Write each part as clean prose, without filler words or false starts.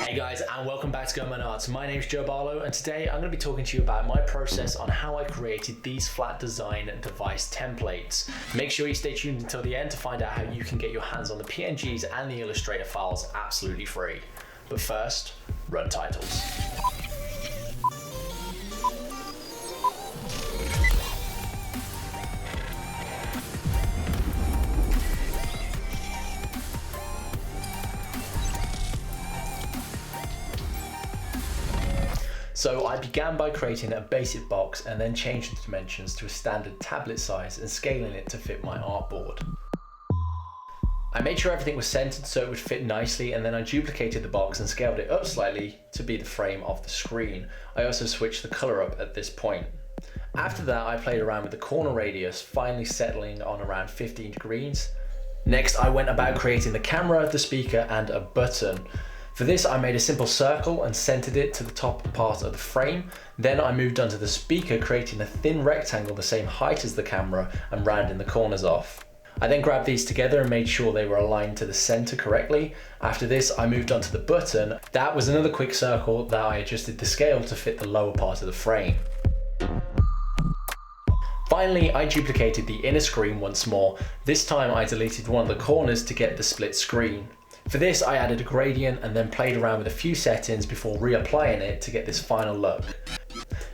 Hey guys, and welcome back to Goatman Arts. My name's Joe Barlow, and today I'm going to be talking to you about my process on how I created these flat design device templates. Make sure you stay tuned until the end to find out how you can get your hands on the PNGs and the Illustrator files absolutely free. But first, run titles. So I began by creating a basic box and then changed the dimensions to a standard tablet size and scaling it to fit my artboard. I made sure everything was centered so it would fit nicely, and then I duplicated the box and scaled it up slightly to be the frame of the screen. I also switched the color up at this point. After that, I played around with the corner radius, finally settling on around 15 degrees. Next, I went about creating the camera, the speaker, and a button. For this, I made a simple circle and centered it to the top part of the frame. Then I moved on to the speaker, creating a thin rectangle the same height as the camera and rounding the corners off. I then grabbed these together and made sure they were aligned to the center correctly. After this, I moved on to the button. That was another quick circle that I adjusted the scale to fit the lower part of the frame. Finally, I duplicated the inner screen once more. This time I deleted one of the corners to get the split screen. For this, I added a gradient and then played around with a few settings before reapplying it to get this final look.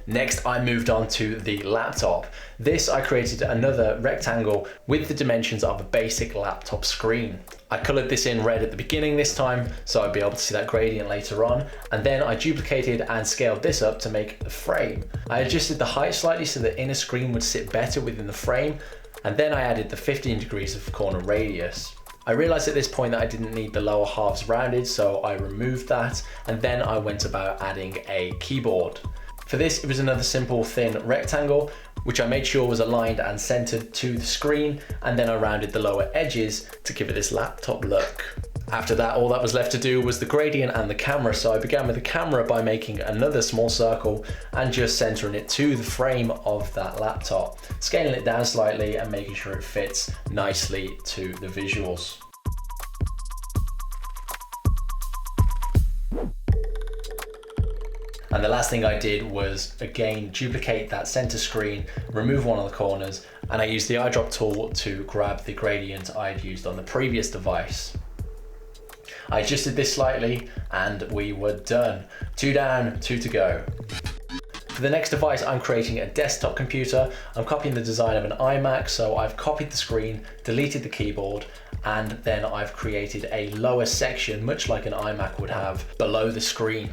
Next, I moved on to the laptop. This, I created another rectangle with the dimensions of a basic laptop screen. I colored this in red at the beginning this time, so I'd be able to see that gradient later on, and then I duplicated and scaled this up to make the frame. I adjusted the height slightly so the inner screen would sit better within the frame, and then I added the 15 degrees of corner radius. I realized at this point that I didn't need the lower halves rounded, so I removed that, and then I went about adding a keyboard. For this, it was another simple thin rectangle, which I made sure was aligned and centered to the screen, and then I rounded the lower edges to give it this laptop look. After that, all that was left to do was the gradient and the camera, so I began with the camera by making another small circle and just centering it to the frame of that laptop, scaling it down slightly and making sure it fits nicely to the visuals. And the last thing I did was, again, duplicate that center screen, remove one of the corners, and I used the eyedrop tool to grab the gradient I had used on the previous device. I adjusted this slightly and we were done. 2 down, 2 to go. For the next device, I'm creating a desktop computer. I'm copying the design of an iMac, so I've copied the screen, deleted the keyboard, and then I've created a lower section, much like an iMac would have, below the screen.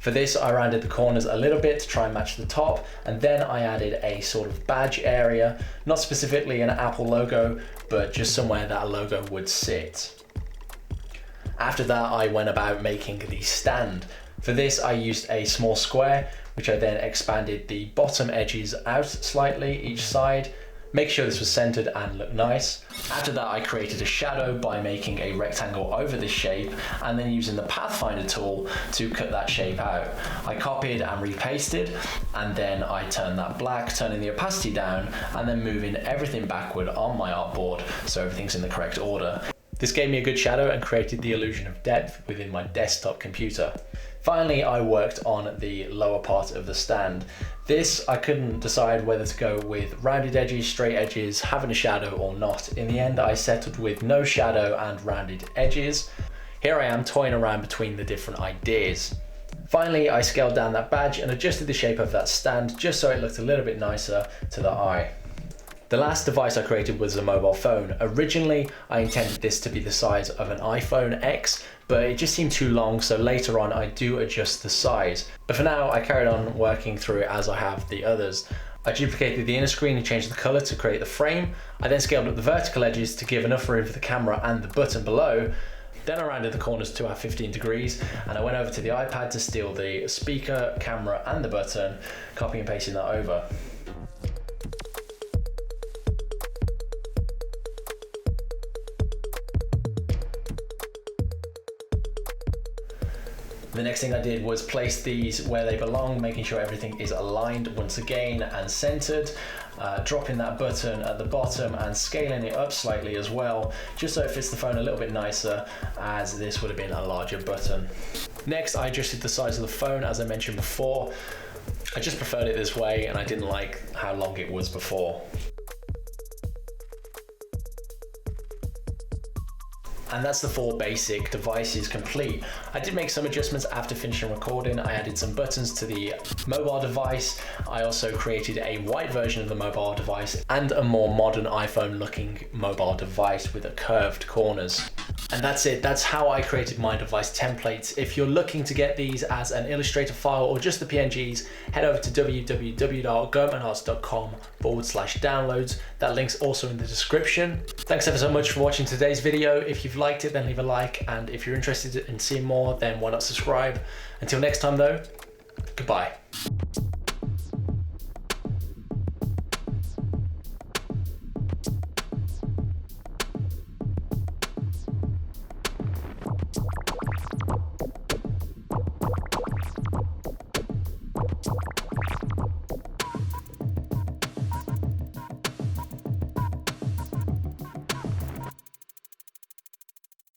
For this, I rounded the corners a little bit to try and match the top, and then I added a sort of badge area, not specifically an Apple logo, but just somewhere that a logo would sit. After that, I went about making the stand. For this, I used a small square, which I then expanded the bottom edges out slightly each side, make sure this was centered and looked nice. After that, I created a shadow by making a rectangle over this shape and then using the Pathfinder tool to cut that shape out. I copied and repasted, and then I turned that black, turning the opacity down, and then moving everything backward on my artboard so everything's in the correct order. This gave me a good shadow and created the illusion of depth within my desktop computer. Finally, I worked on the lower part of the stand. This, I couldn't decide whether to go with rounded edges, straight edges, having a shadow or not. In the end, I settled with no shadow and rounded edges. Here I am toying around between the different ideas. Finally, I scaled down that badge and adjusted the shape of that stand just so it looked a little bit nicer to the eye. The last device I created was a mobile phone. Originally, I intended this to be the size of an iPhone X, but it just seemed too long, so later on I do adjust the size. But for now, I carried on working through it as I have the others. I duplicated the inner screen and changed the color to create the frame. I then scaled up the vertical edges to give enough room for the camera and the button below. Then I rounded the corners to our 15 degrees, and I went over to the iPad to steal the speaker, camera, and the button, copying and pasting that over. The next thing I did was place these where they belong, making sure everything is aligned once again and centered. dropping that button at the bottom and scaling it up slightly as well, just so it fits the phone a little bit nicer, as this would have been a larger button. Next, I adjusted the size of the phone, as I mentioned before. I just preferred it this way, and I didn't like how long it was before. And that's the 4 basic devices complete. I did make some adjustments after finishing recording. I added some buttons to the mobile device. I also created a white version of the mobile device and a more modern iPhone looking mobile device with curved corners. And that's it. That's how I created my device templates. If you're looking to get these as an Illustrator file or just the PNGs, head over to www.goatmanarts.com/downloads. That link's also in the description. Thanks ever so much for watching today's video. If you've liked it, then leave a like. And if you're interested in seeing more, then why not subscribe? Until next time though, goodbye.